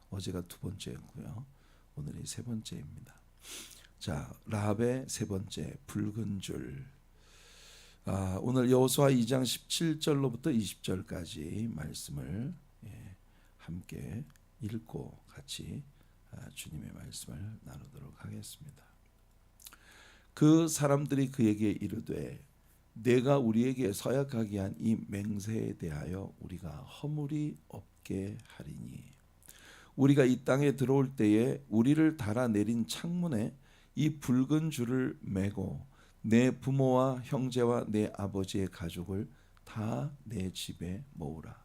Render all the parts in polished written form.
어제가 두 번째였고요. 오늘이 세 번째입니다. 자, 라합의 세 번째 붉은 줄. 오늘 여호수아 2장 17절로부터 20절까지 말씀을 함께 읽고 같이 주님의 말씀을 나누도록 하겠습니다. 그 사람들이 그에게 이르되 내가 우리에게 서약하게 한 이 맹세에 대하여 우리가 허물이 없게 하리니 우리가 이 땅에 들어올 때에 우리를 달아내린 창문에 이 붉은 줄을 매고 내 부모와 형제와 내 아버지의 가족을 다 내 집에 모으라.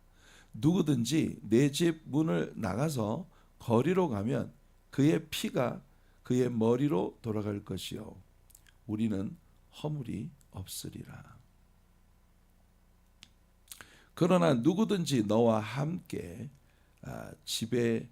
누구든지 내 집 문을 나가서 거리로 가면 그의 피가 그의 머리로 돌아갈 것이요 우리는 허물이 없으리라. 그러나 누구든지 너와 함께 집에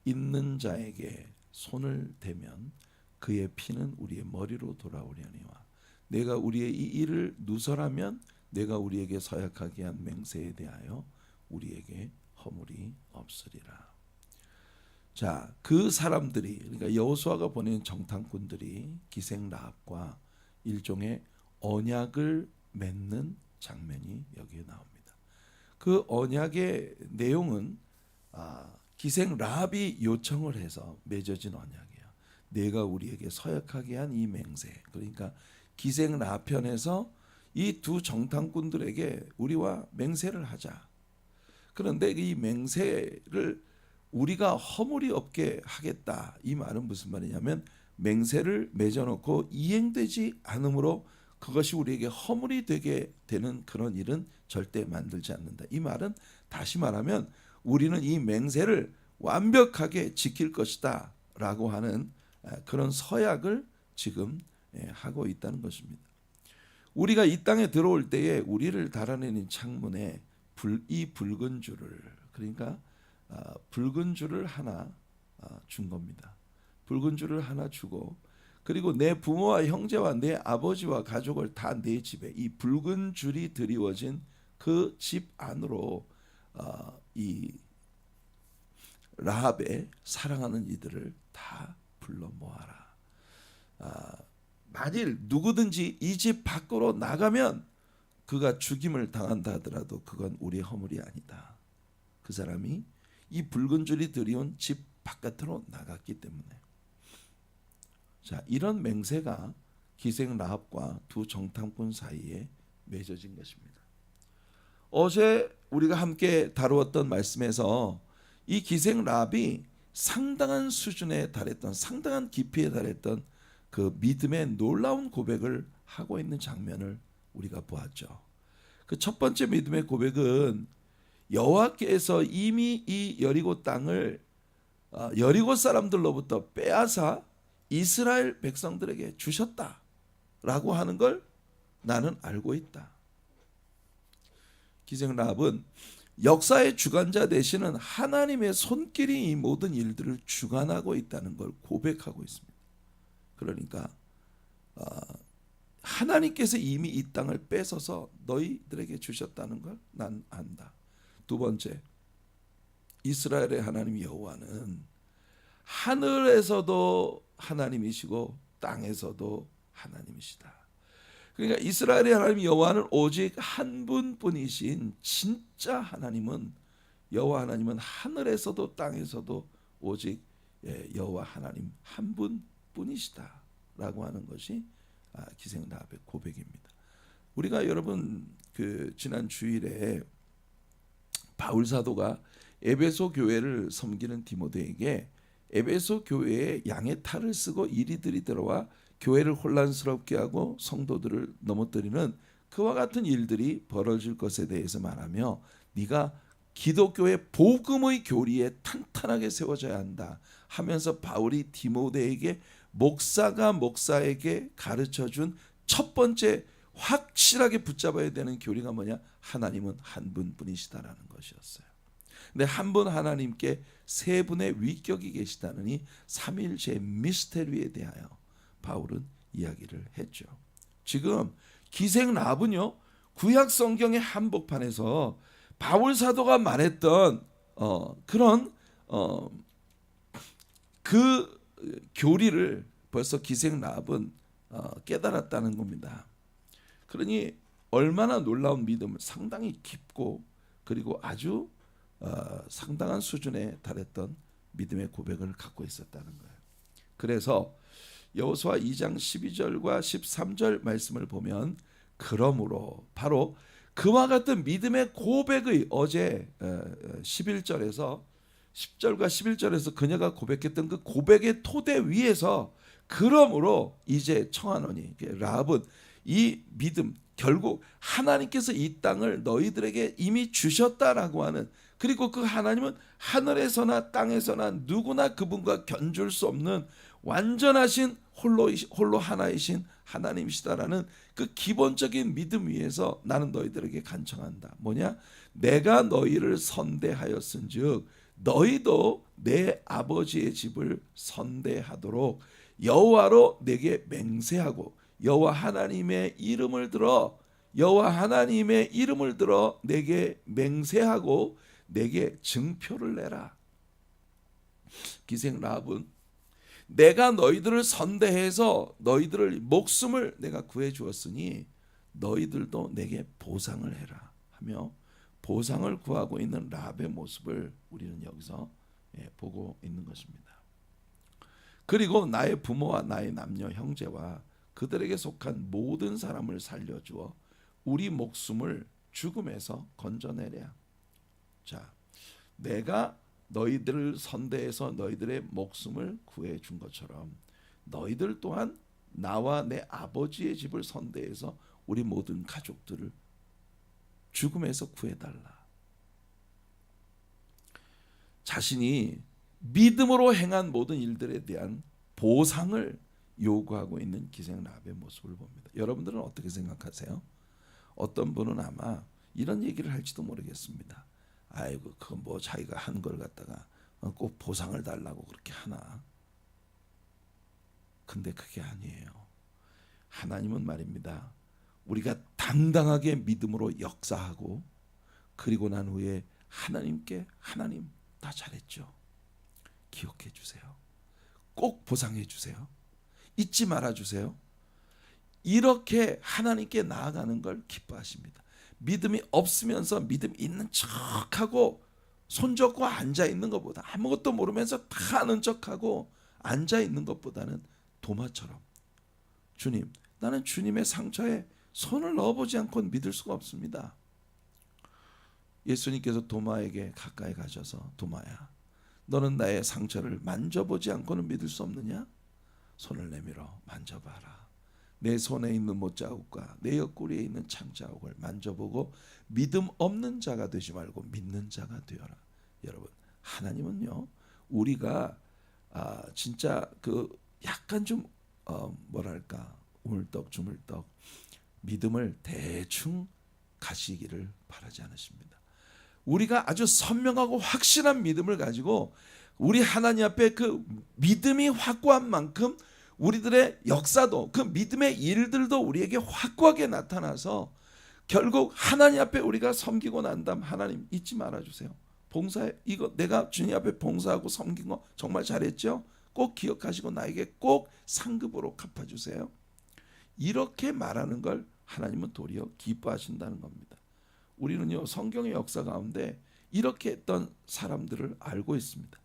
있는 자에게 손을 대면 그의 피는 우리의 머리로 돌아오려니와 내가 우리의 이 일을 누설하면 내가 우리에게 서약하게 한 맹세에 대하여 우리에게 허물이 없으리라. 자, 그 사람들이 그러니까 여호수아가 보낸 정탐꾼들이 기생 라합과 일종의 언약을 맺는 장면이 여기에 나옵니다. 그 언약의 내용은 기생 라합이 요청을 해서 맺어진 언약이에요. 내가 우리에게 서약하게 한 이 맹세. 그러니까 기생 라합 편에서 이 두 정탐꾼들에게 우리와 맹세를 하자. 그런데 이 맹세를 우리가 허물이 없게 하겠다. 이 말은 무슨 말이냐면 맹세를 맺어놓고 이행되지 않으므로 그것이 우리에게 허물이 되게 되는 그런 일은 절대 만들지 않는다. 이 말은 다시 말하면 우리는 이 맹세를 완벽하게 지킬 것이다 라고 하는 그런 서약을 지금 하고 있다는 것입니다. 우리가 이 땅에 들어올 때에 우리를 달아내는 창문에 이 붉은 줄을 그러니까 붉은 줄을 하나 준 겁니다. 붉은 줄을 하나 주고 그리고 내 부모와 형제와 내 아버지와 가족을 다 내 집에 이 붉은 줄이 드리워진 그 집 안으로 이 라합의 사랑하는 이들을 다 불러 모아라. 만일 누구든지 이 집 밖으로 나가면 그가 죽임을 당한다 하더라도 그건 우리의 허물이 아니다. 그 사람이 이 붉은 줄이 드리운 집 바깥으로 나갔기 때문에. 자, 이런 맹세가 기생 라합과 두 정탐꾼 사이에 맺어진 것입니다. 어제 우리가 함께 다루었던 말씀에서 이 기생 라합이 상당한 수준에 달했던 상당한 깊이에 달했던 그 믿음의 놀라운 고백을 하고 있는 장면을 우리가 보았죠. 그 첫 번째 믿음의 고백은 여호와께서 이미 이 여리고 땅을 여리고 사람들로부터 빼앗아 이스라엘 백성들에게 주셨다라고 하는 걸 나는 알고 있다. 기생 라합은 역사의 주관자 되시는 하나님의 손길이 이 모든 일들을 주관하고 있다는 걸 고백하고 있습니다. 그러니까 하나님께서 이미 이 땅을 뺏어서 너희들에게 주셨다는 걸 난 안다. 두 번째, 이스라엘의 하나님 여호와는 하늘에서도 하나님이시고 땅에서도 하나님이시다. 그러니까 이스라엘의 하나님 여호와는 오직 한 분뿐이신 진짜 하나님은 여호와 하나님은 하늘에서도 땅에서도 오직 여호와 하나님 한 분뿐이시다라고 하는 것이 기생 라합의 고백입니다. 우리가 여러분 그 지난 주일에 바울 사도가 에베소 교회를 섬기는 디모데에게 에베소 교회에 양의 탈을 쓰고 이리들이 들어와 교회를 혼란스럽게 하고 성도들을 넘어뜨리는 그와 같은 일들이 벌어질 것에 대해서 말하며 네가 기독교의 복음의 교리에 탄탄하게 세워져야 한다 하면서 바울이 디모데에게 목사가 목사에게 가르쳐준 첫 번째 확실하게 붙잡아야 되는 교리가 뭐냐? 하나님은 한 분뿐이시다라는 것이었어요. 근데 한 분 하나님께 세 분의 위격이 계시다느니 삼일체 미스테리에 대하여 바울은 이야기를 했죠. 지금 기생 라합은요 구약 성경의 한복판에서 바울 사도가 말했던 그런 그 교리를 벌써 기생 라합은 깨달았다는 겁니다. 그러니 얼마나 놀라운 믿음을, 상당히 깊고 그리고 아주 상당한 수준에 달했던 믿음의 고백을 갖고 있었다는 거예요. 그래서 여호수아 2장 12절과 13절 말씀을 보면, 그러므로 바로 그와 같은 믿음의 고백의, 어제 11절에서 10절과 11절에서 그녀가 고백했던 그 고백의 토대 위에서, 그러므로 이제 청하노니, 라합은 이 믿음, 결국 하나님께서 이 땅을 너희들에게 이미 주셨다라고 하는, 그리고 그 하나님은 하늘에서나 땅에서나 누구나 그분과 견줄 수 없는 완전하신 홀로 하나이신 하나님이시다라는 그 기본적인 믿음 위에서 나는 너희들에게 간청한다. 뭐냐? 내가 너희를 선대하였은즉 너희도 내 아버지의 집을 선대하도록 여호와로 내게 맹세하고, 여호와 하나님의 이름을 들어 내게 맹세하고 내게 증표를 내라. 기생 라합은 내가 너희들을 선대해서 너희들을 목숨을 내가 구해 주었으니 너희들도 내게 보상을 해라 하며 보상을 구하고 있는 라합의 모습을 우리는 여기서 보고 있는 것입니다. 그리고 나의 부모와 나의 남녀 형제와 그들에게 속한 모든 사람을 살려주어 우리 목숨을 죽음에서 건져내랴. 자, 내가 너희들을 선대해서 너희들의 목숨을 구해 준 것처럼 너희들 또한 나와 내 아버지의 집을 선대해서 우리 모든 가족들을 죽음에서 구해달라. 자신이 믿음으로 행한 모든 일들에 대한 보상을 요구하고 있는 기생 라합의 모습을 봅니다. 여러분들은 어떻게 생각하세요? 어떤 분은 아마 이런 얘기를 할지도 모르겠습니다. 아이고, 그건 뭐 자기가 한 걸 갖다가 꼭 보상을 달라고 그렇게 하나. 근데 그게 아니에요. 하나님은 말입니다, 우리가 당당하게 믿음으로 역사하고 그리고 난 후에 하나님께, 하나님 다 잘했죠, 기억해 주세요, 꼭 보상해 주세요, 잊지 말아 주세요, 이렇게 하나님께 나아가는 걸 기뻐하십니다. 믿음이 없으면서 믿음 있는 척하고 손잡고 앉아 있는 것보다, 아무것도 모르면서 다 아는 척하고 앉아 있는 것보다는 도마처럼, 주님, 나는 주님의 상처에 손을 넣어보지 않고는 믿을 수가 없습니다. 예수님께서 도마에게 가까이 가셔서, 도마야, 너는 나의 상처를 만져보지 않고는 믿을 수 없느냐? 손을 내밀어 만져봐라. 내 손에 있는 못자국과 내 옆구리에 있는 창자국을 만져보고 믿음 없는 자가 되지 말고 믿는 자가 되어라. 여러분, 하나님은요, 우리가 진짜 그 약간 좀 뭐랄까, 우물떡 믿음을 대충 가시기를 바라지 않으십니다. 우리가 아주 선명하고 확실한 믿음을 가지고 우리 하나님 앞에 그 믿음이 확고한 만큼 우리들의 역사도, 그 믿음의 일들도 우리에게 확고하게 나타나서 결국 하나님 앞에 우리가 섬기고 난 다음, 하나님 잊지 말아주세요, 봉사해, 이거 내가 주님 앞에 봉사하고 섬긴 거 정말 잘했죠, 꼭 기억하시고 나에게 꼭 상급으로 갚아주세요, 이렇게 말하는 걸 하나님은 도리어 기뻐하신다는 겁니다. 우리는요, 성경의 역사 가운데 이렇게 했던 사람들을 알고 있습니다.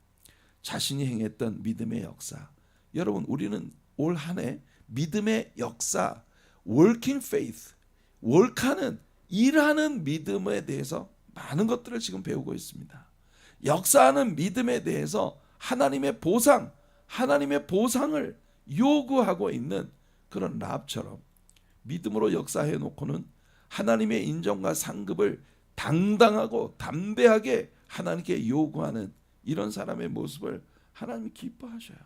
자신이 행했던 믿음의 역사. 여러분, 우리는 올 한 해 믿음의 역사, working faith, work하는, 일하는 믿음에 대해서 많은 것들을 지금 배우고 있습니다. 역사하는 믿음에 대해서 하나님의 보상, 하나님의 보상을 요구하고 있는 그런 라합처럼 믿음으로 역사해 놓고는 하나님의 인정과 상급을 당당하고 담대하게 하나님께 요구하는 이런 사람의 모습을 하나님이 기뻐하셔요.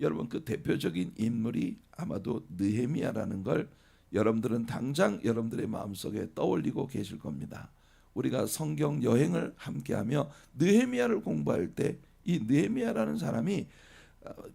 여러분, 그 대표적인 인물이 아마도 느헤미야라는 걸 여러분들은 당장 여러분들의 마음속에 떠올리고 계실 겁니다. 우리가 성경 여행을 함께하며 느헤미야를 공부할 때 이 느헤미야라는 사람이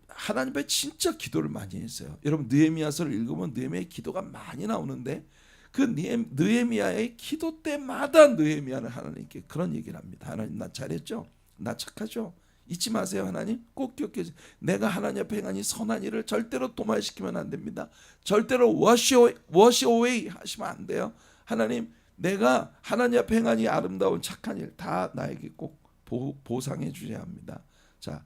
하나님 앞에 진짜 기도를 많이 했어요. 여러분, 느헤미야서를 읽으면 느헤미야의 기도가 많이 나오는데 그 느헤미야의 기도 때마다 느헤미야는 하나님께 그런 얘기를 합니다. 하나님, 나 잘했죠? 나 착하죠? 잊지 마세요. 하나님 꼭 기억해 주세요. 내가 하나님 앞에 행하니 선한 일을 절대로 도말시키면 안 됩니다. 절대로 wash away 하시면 안 돼요. 하나님 내가 하나님 앞에 행하니 아름다운 착한 일 다 나에게 꼭 보상해 주셔야 합니다. 자,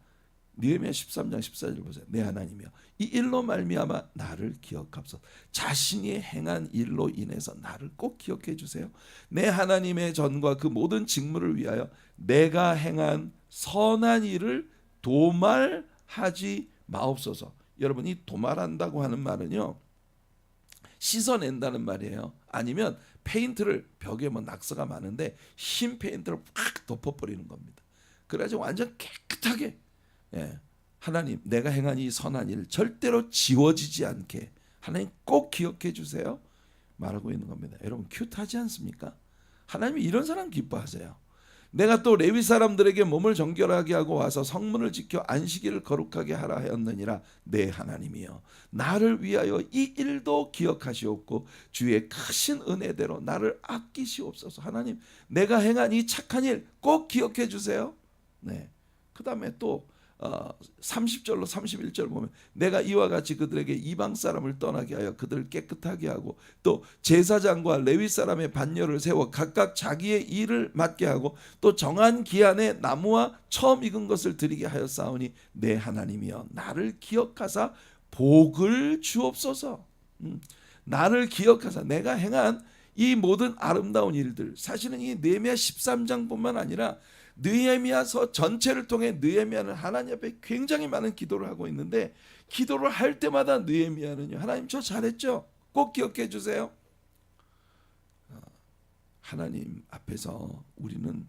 느헤미야 13장 14절 보세요. 내 하나님이여 이 일로 말미암아 나를 기억합소서. 자신이 행한 일로 인해서 나를 꼭 기억해 주세요. 내 하나님의 전과 그 모든 직무를 위하여 내가 행한 선한 일을 도말하지 마옵소서. 여러분 이 도말한다고 하는 말은요, 씻어낸다는 말이에요. 아니면 페인트를 벽에 뭐 낙서가 많은데 흰 페인트를 팍 덮어버리는 겁니다. 그래가지고 완전 깨끗하게, 예, 하나님 내가 행한 이 선한 일 절대로 지워지지 않게 하나님 꼭 기억해 주세요 말하고 있는 겁니다. 여러분 큐트하지 않습니까? 하나님이 이런 사람 기뻐하세요. 내가 또 레위 사람들에게 몸을 정결하게 하고 와서 성문을 지켜 안식일을 거룩하게 하라 하였느니라. 내 하나님이여 나를 위하여 이 일도 기억하시옵고 주의 크신 은혜대로 나를 아끼시옵소서. 하나님 내가 행한 이 착한 일 꼭 기억해 주세요. 네. 그 다음에 또 30절로 31절 보면 내가 이와 같이 그들에게 이방 사람을 떠나게 하여 그들을 깨끗하게 하고 또 제사장과 레위 사람의 반열을 세워 각각 자기의 일을 맡게 하고 또 정한 기한에 나무와 처음 익은 것을 드리게 하였사오니 내 하나님이여 나를 기억하사 복을 주옵소서. 나를 기억하사 내가 행한 이 모든 아름다운 일들, 사실은 이 느헤미야 13장뿐만 아니라 느헤미야서 전체를 통해 느헤미야는 하나님 앞에 굉장히 많은 기도를 하고 있는데, 기도를 할 때마다 느헤미야는요, 하나님 저 잘했죠? 꼭 기억해 주세요. 하나님 앞에서 우리는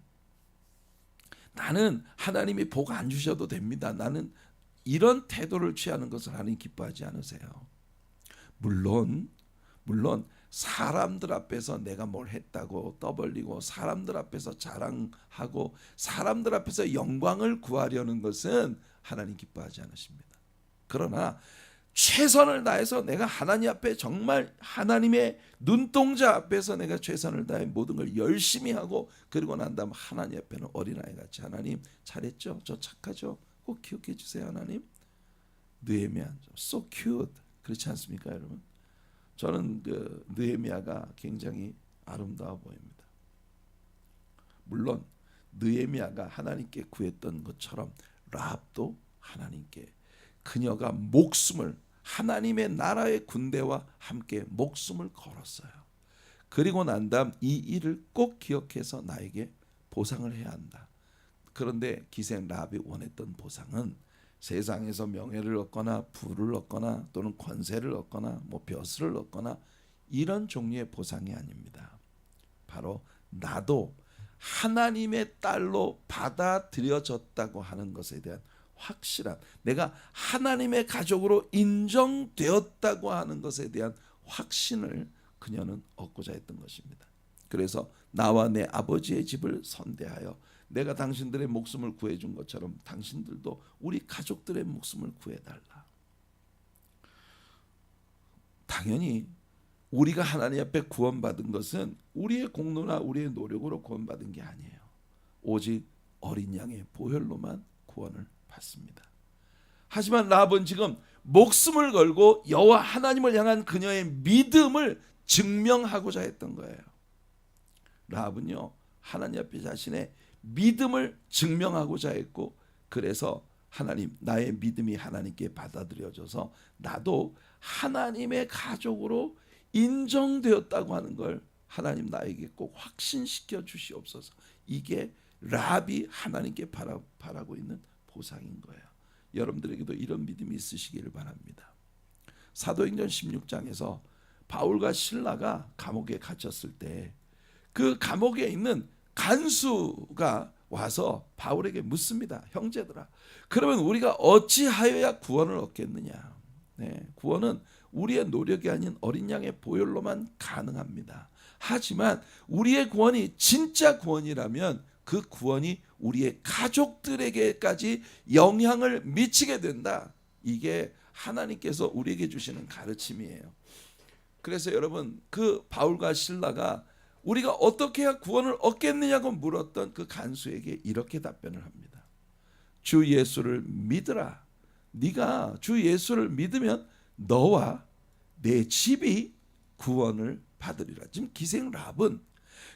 나는 하나님이 복 안 주셔도 됩니다. 나는 이런 태도를 취하는 것을 하나님 기뻐하지 않으세요. 물론 사람들 앞에서 내가 뭘 했다고 떠벌리고 사람들 앞에서 자랑하고 사람들 앞에서 영광을 구하려는 것은 하나님 기뻐하지 않으십니다. 그러나 최선을 다해서 내가 하나님 앞에 정말 하나님의 눈동자 앞에서 내가 최선을 다해 모든 걸 열심히 하고 그리고 난 다음 하나님 앞에는 어린아이 같이 하나님 잘했죠? 저 착하죠? 꼭 기억해 주세요. 하나님. 느헤미야 so cute. 그렇지 않습니까 여러분? 저는 그 느헤미야가 굉장히 아름다워 보입니다. 물론 느헤미야가 하나님께 구했던 것처럼 라합도 하나님께 그녀가 목숨을 하나님의 나라의 군대와 함께 목숨을 걸었어요. 그리고 난 다음 이 일을 꼭 기억해서 나에게 보상을 해야 한다. 그런데 기생 라합이 원했던 보상은 세상에서 명예를 얻거나 부를 얻거나 또는 권세를 얻거나 뭐 벼슬을 얻거나 이런 종류의 보상이 아닙니다. 바로 나도 하나님의 딸로 받아들여졌다고 하는 것에 대한 확실한, 내가 하나님의 가족으로 인정되었다고 하는 것에 대한 확신을 그녀는 얻고자 했던 것입니다. 그래서 나와 내 아버지의 집을 선대하여 내가 당신들의 목숨을 구해준 것처럼 당신들도 우리 가족들의 목숨을 구해달라. 당연히 우리가 하나님 앞에 구원받은 것은 우리의 공로나 우리의 노력으로 구원받은 게 아니에요. 오직 어린 양의 보혈로만 구원을 받습니다. 하지만 라합은 지금 목숨을 걸고 여호와 하나님을 향한 그녀의 믿음을 증명하고자 했던 거예요. 라합은요, 하나님 앞에 자신의 믿음을 증명하고자 했고, 그래서 하나님, 나의 믿음이 하나님께 받아들여져서 나도 하나님의 가족으로 인정되었다고 하는 걸 하나님 나에게 꼭 확신시켜 주시옵소서. 이게 라합이 하나님께 바라고 있는 보상인 거예요. 여러분들에게도 이런 믿음이 있으시기를 바랍니다. 사도행전 16장에서 바울과 실라가 감옥에 갇혔을 때 그 감옥에 있는 간수가 와서 바울에게 묻습니다. 형제들아, 그러면 우리가 어찌하여야 구원을 얻겠느냐? 네, 구원은 우리의 노력이 아닌 어린 양의 보혈로만 가능합니다. 하지만 우리의 구원이 진짜 구원이라면 그 구원이 우리의 가족들에게까지 영향을 미치게 된다. 이게 하나님께서 우리에게 주시는 가르침이에요. 그래서 여러분, 그 바울과 실라가 우리가 어떻게 해야 구원을 얻겠느냐고 물었던 그 간수에게 이렇게 답변을 합니다. 주 예수를 믿으라. 네가 주 예수를 믿으면 너와 내 집이 구원을 받으리라. 지금 기생 랍은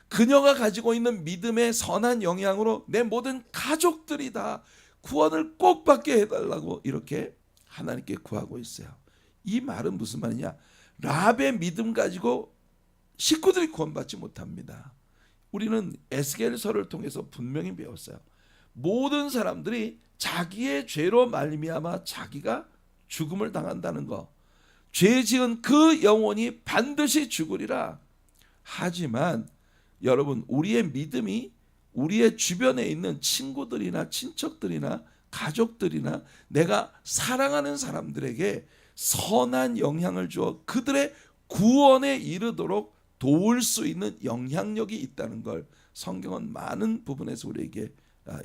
그녀가 가지고 있는 믿음의 선한 영향으로 내 모든 가족들이 다 구원을 꼭 받게 해달라고 이렇게 하나님께 구하고 있어요. 이 말은 무슨 말이냐? 랍의 믿음 가지고 식구들이 구원받지 못합니다. 우리는 에스겔서를 통해서 분명히 배웠어요. 모든 사람들이 자기의 죄로 말미암아 자기가 죽음을 당한다는 거, 죄 지은 그 영혼이 반드시 죽으리라. 하지만 여러분, 우리의 믿음이 우리의 주변에 있는 친구들이나 친척들이나 가족들이나 내가 사랑하는 사람들에게 선한 영향을 주어 그들의 구원에 이르도록 도울 수 있는 영향력이 있다는 걸 성경은 많은 부분에서 우리에게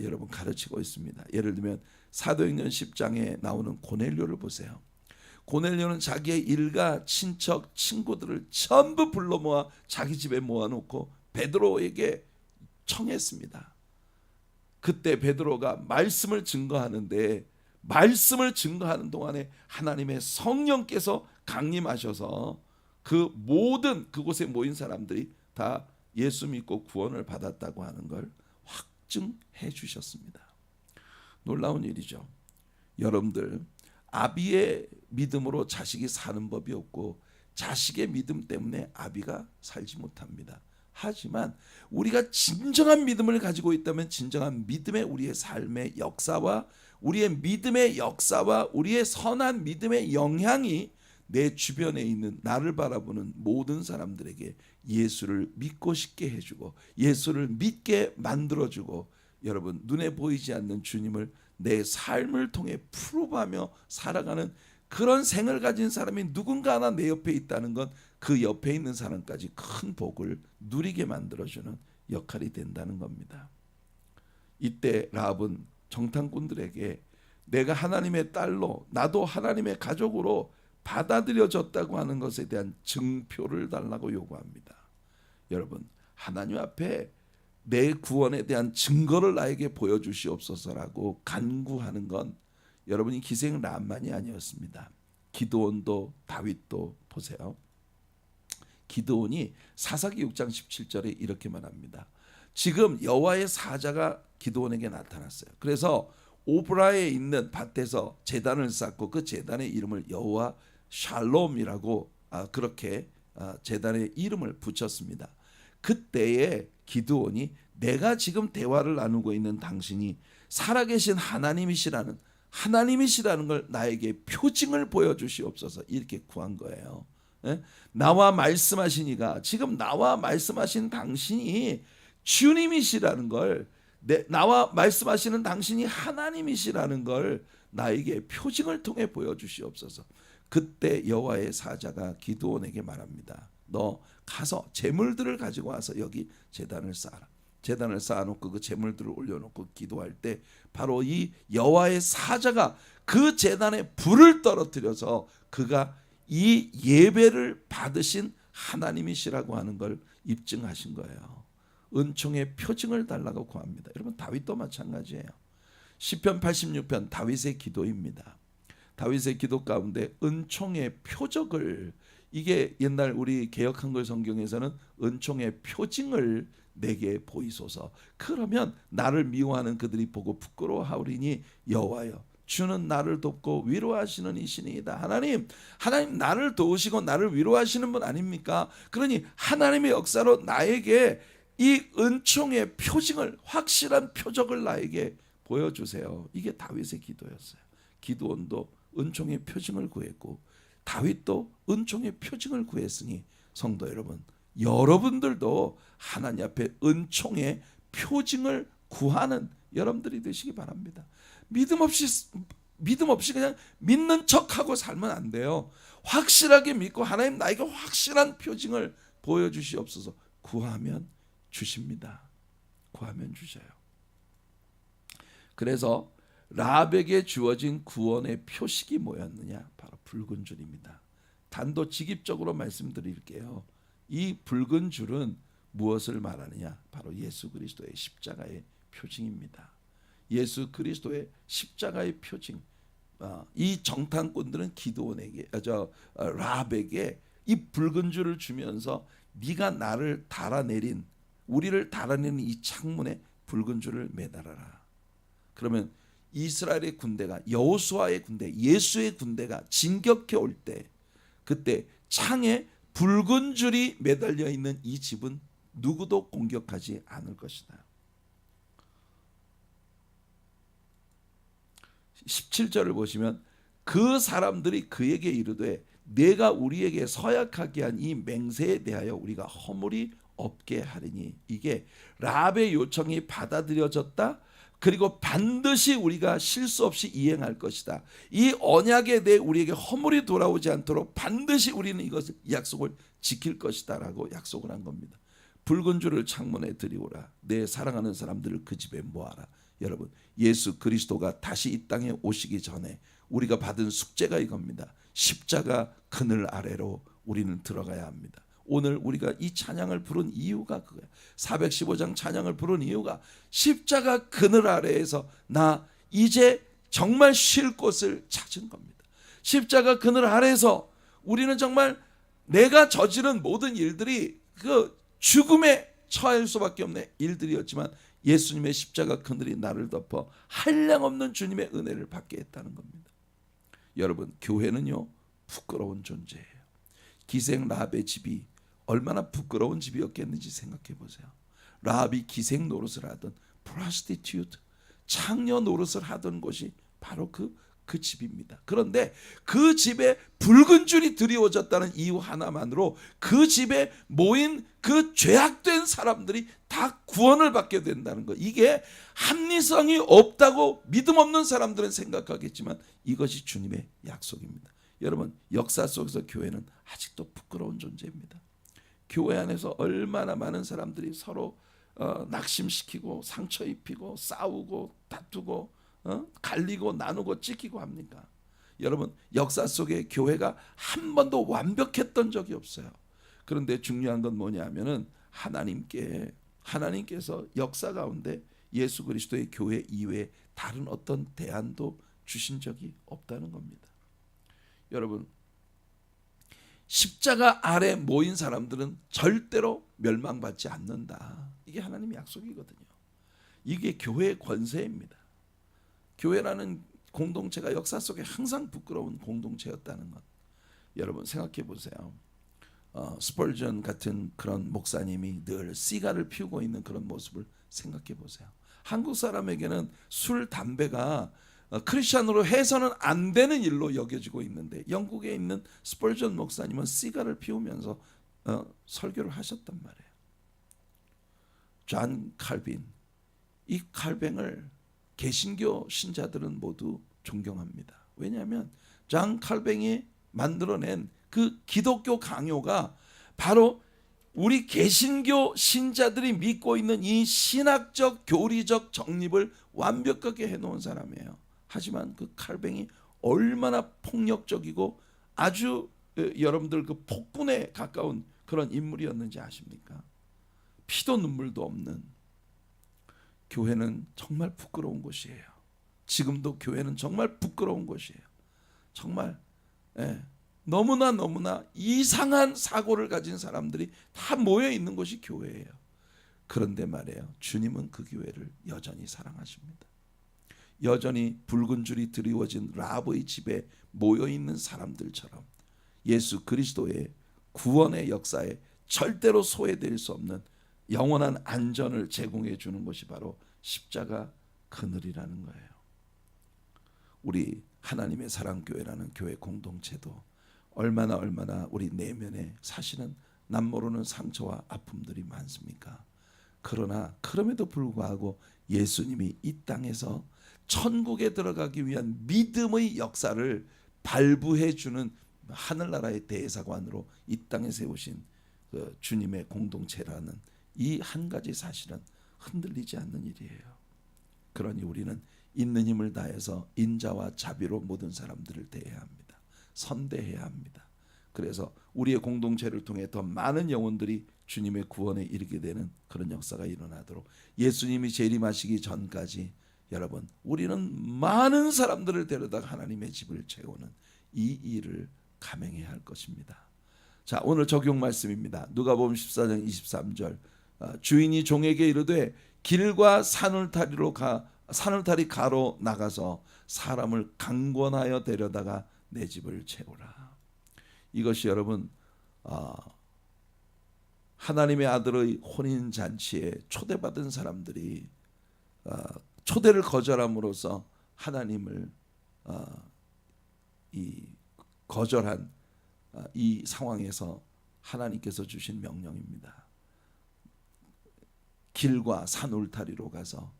여러분 가르치고 있습니다. 예를 들면 사도행전 10장에 나오는 고넬료를 보세요. 고넬료는 자기의 일가, 친척, 친구들을 전부 불러 모아 자기 집에 모아놓고 베드로에게 청했습니다. 그때 베드로가 말씀을 증거하는데, 말씀을 증거하는 동안에 하나님의 성령께서 강림하셔서 그 모든 그곳에 모인 사람들이 다 예수 믿고 구원을 받았다고 하는 걸 확증해 주셨습니다. 놀라운 일이죠. 여러분들, 아비의 믿음으로 자식이 사는 법이 없고 자식의 믿음 때문에 아비가 살지 못합니다. 하지만 우리가 진정한 믿음을 가지고 있다면 진정한 믿음의 우리의 삶의 역사와 우리의 믿음의 역사와 우리의 선한 믿음의 영향이 내 주변에 있는 나를 바라보는 모든 사람들에게 예수를 믿고 싶게 해주고 예수를 믿게 만들어주고, 여러분, 눈에 보이지 않는 주님을 내 삶을 통해 풀어가며 살아가는 그런 생을 가진 사람이 누군가 하나 내 옆에 있다는 건 그 옆에 있는 사람까지 큰 복을 누리게 만들어주는 역할이 된다는 겁니다. 이때 라합은 정탐꾼들에게 내가 하나님의 딸로 나도 하나님의 가족으로 받아들여졌다고 하는 것에 대한 증표를 달라고 요구합니다. 여러분, 하나님 앞에 내 구원에 대한 증거를 나에게 보여주시옵소서라고 간구하는 건 여러분이 기생 람만이 아니었습니다. 기드온도 다윗도 보세요. 기드온이 사사기 6장 17절에 이렇게 말합니다. 지금 여호와의 사자가 기드온에게 나타났어요. 그래서 오브라에 있는 밭에서 제단을 쌓고 그 제단의 이름을 여호와 샬롬이라고 그렇게 제단의 이름을 붙였습니다. 그때에 기드온이 내가 지금 대화를 나누고 있는 당신이 살아계신 하나님이시라는 걸 나에게 표징을 보여주시옵소서 이렇게 구한 거예요. 나와 말씀하시니가 지금 나와 말씀하신 당신이 주님이시라는 걸, 나와 말씀하시는 당신이 하나님이시라는 걸 나에게 표징을 통해 보여주시옵소서. 그때 여호와의 사자가 기드온에게 말합니다. 너 가서 제물들을 가지고 와서 여기 제단을 쌓아라. 제단을 쌓아놓고 그 제물들을 올려놓고 기도할 때 바로 이 여호와의 사자가 그 제단에 불을 떨어뜨려서 그가 이 예배를 받으신 하나님이시라고 하는 걸 입증하신 거예요. 은총의 표징을 달라고 구합니다. 여러분, 다윗도 마찬가지예요. 시편 86편 다윗의 기도입니다. 다윗의 기도 가운데 은총의 표적을, 이게 옛날 우리 개역한글 성경에서는 은총의 표징을 내게 보이소서. 그러면 나를 미워하는 그들이 보고 부끄러워하오리니 여호와여 주는 나를 돕고 위로하시는 이시니이다. 하나님 나를 도우시고 나를 위로하시는 분 아닙니까? 그러니 하나님의 역사로 나에게 이 은총의 표징을, 확실한 표적을 나에게 보여주세요. 이게 다윗의 기도였어요. 기드온도 은총의 표징을 구했고 다윗도 은총의 표징을 구했으니 성도 여러분, 여러분들도 하나님 앞에 은총의 표징을 구하는 여러분들이 되시기 바랍니다. 믿음 없이 그냥 믿는 척하고 살면 안 돼요. 확실하게 믿고 하나님 나에게 확실한 표징을 보여주시옵소서. 구하면 주십니다. 구하면 주셔요. 그래서 라합에게 주어진 구원의 표식이 뭐였느냐? 바로 붉은 줄입니다. 단도직입적으로 말씀드릴게요. 이 붉은 줄은 무엇을 말하느냐? 바로 예수 그리스도의 십자가의 표징입니다. 예수 그리스도의 십자가의 표징. 이 정탐꾼들은 기드온에게 라합에게 이 붉은 줄을 주면서 네가 나를 달아내린 우리를 달아내는 이 창문에 붉은 줄을 매달아라. 그러면 이스라엘의 군대가 여호수아의 군대, 예수의 군대가 진격해 올 때 그때 창에 붉은 줄이 매달려 있는 이 집은 누구도 공격하지 않을 것이다. 17절을 보시면 그 사람들이 그에게 이르되 내가 우리에게 서약하게 한 이 맹세에 대하여 우리가 허물이 없게 하리니 이게 라합의 요청이 받아들여졌다. 그리고 반드시 우리가 실수 없이 이행할 것이다. 이 언약에 대해 우리에게 허물이 돌아오지 않도록 반드시 우리는 이것을 약속을 지킬 것이다 라고 약속을 한 겁니다. 붉은 줄을 창문에 들이오라. 내 사랑하는 사람들을 그 집에 모아라. 여러분, 예수 그리스도가 다시 이 땅에 오시기 전에 우리가 받은 숙제가 이겁니다. 십자가 그늘 아래로 우리는 들어가야 합니다. 오늘 우리가 이 찬양을 부른 이유가 그거야. 415장 찬양을 부른 이유가 십자가 그늘 아래에서 나 이제 정말 쉴 곳을 찾은 겁니다. 십자가 그늘 아래에서 우리는 정말 내가 저지른 모든 일들이 그 죽음에 처할 수밖에 없는 일들이었지만 예수님의 십자가 그늘이 나를 덮어 한량없는 주님의 은혜를 받게 했다는 겁니다. 여러분, 교회는요 부끄러운 존재예요. 기생 라합의 집이 얼마나 부끄러운 집이었겠는지 생각해 보세요. 라합이 기생 노릇을 하던 prostitute, 창녀 노릇을 하던 곳이 바로 그 집입니다. 그런데 그 집에 붉은 줄이 드리워졌다는 이유 하나만으로 그 집에 모인 그 죄악된 사람들이 다 구원을 받게 된다는 것. 이게 합리성이 없다고 믿음 없는 사람들은 생각하겠지만 이것이 주님의 약속입니다. 여러분, 역사 속에서 교회는 아직도 부끄러운 존재입니다. 교회 안에서 얼마나 많은 사람들이 서로 낙심시키고 상처 입히고 싸우고 다투고 갈리고 나누고 찢기고 합니까? 여러분, 역사 속에 교회가 한 번도 완벽했던 적이 없어요. 그런데 중요한 건 뭐냐면은 하나님께서 역사 가운데 예수 그리스도의 교회 이외에 다른 어떤 대안도 주신 적이 없다는 겁니다. 여러분, 십자가 아래 모인 사람들은 절대로 멸망받지 않는다. 이게 하나님의 약속이거든요. 이게 교회의 권세입니다. 교회라는 공동체가 역사 속에 항상 부끄러운 공동체였다는 것. 여러분 생각해 보세요. 스펄전 같은 그런 목사님이 늘 시가를 피우고 있는 그런 모습을 생각해 보세요. 한국 사람에게는 술, 담배가 크리스천으로 해서는 안 되는 일로 여겨지고 있는데 영국에 있는 스펄전 목사님은 시가를 피우면서 설교를 하셨단 말이에요. 존 칼빈, 이 칼뱅을 개신교 신자들은 모두 존경합니다. 왜냐하면 존 칼뱅이 만들어낸 그 기독교 강요가 바로 우리 개신교 신자들이 믿고 있는 이 신학적 교리적 정립을 완벽하게 해놓은 사람이에요. 하지만 그 칼뱅이 얼마나 폭력적이고 아주 여러분들 그 폭군에 가까운 그런 인물이었는지 아십니까? 피도 눈물도 없는. 교회는 정말 부끄러운 곳이에요. 지금도 교회는 정말 부끄러운 곳이에요. 정말 너무나 이상한 사고를 가진 사람들이 다 모여 있는 곳이 교회예요. 그런데 말이에요, 주님은 그 교회를 여전히 사랑하십니다. 여전히 붉은 줄이 드리워진 라합의 집에 모여 있는 사람들처럼 예수 그리스도의 구원의 역사에 절대로 소외될 수 없는 영원한 안전을 제공해 주는 것이 바로 십자가 그늘이라는 거예요. 우리 하나님의 사랑교회라는 교회 공동체도 얼마나 우리 내면에 사실은 남모르는 상처와 아픔들이 많습니까? 그러나 그럼에도 불구하고 예수님이 이 땅에서 천국에 들어가기 위한 믿음의 역사를 발부해 주는 하늘나라의 대사관으로 이 땅에 세우신 그 주님의 공동체라는 이 한 가지 사실은 흔들리지 않는 일이에요. 그러니 우리는 있는 힘을 다해서 인자와 자비로 모든 사람들을 대해야 합니다. 선대해야 합니다. 그래서 우리의 공동체를 통해 더 많은 영혼들이 주님의 구원에 이르게 되는 그런 역사가 일어나도록 예수님이 재림하시기 전까지 여러분, 우리는 많은 사람들을 데려다가 하나님의 집을 채우는 이 일을 감행해야 할 것입니다. 자, 오늘 적용 말씀입니다. 누가복음 14장 23절. 주인이 종에게 이르되 길과 산울타리 가로 나가서 사람을 강권하여 데려다가 내 집을 채우라. 이것이 여러분 하나님의 아들의 혼인 잔치에 초대받은 사람들이 초대를 거절함으로써 하나님을 이 거절한 이 상황에서 하나님께서 주신 명령입니다. 길과 산 울타리로 가서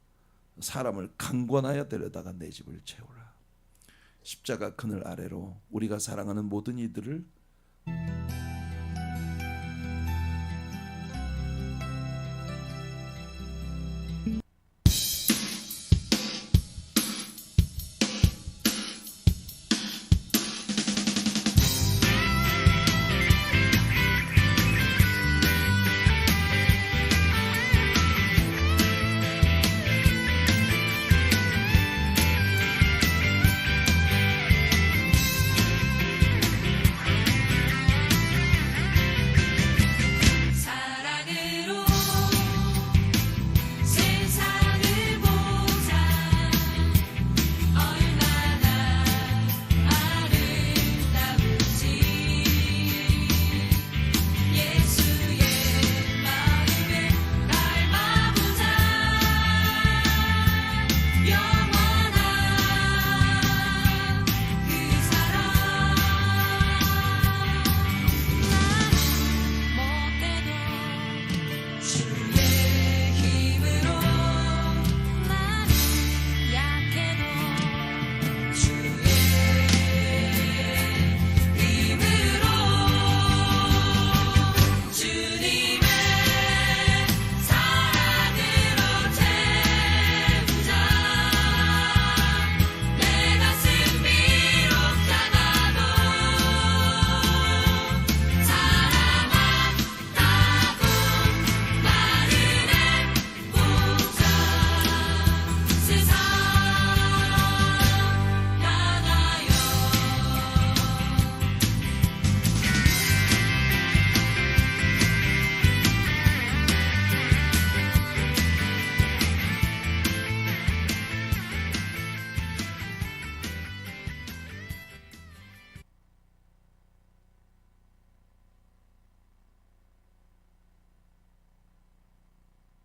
사람을 강권하여 데려다가 내 집을 채우라. 십자가 그늘 아래로 우리가 사랑하는 모든 이들을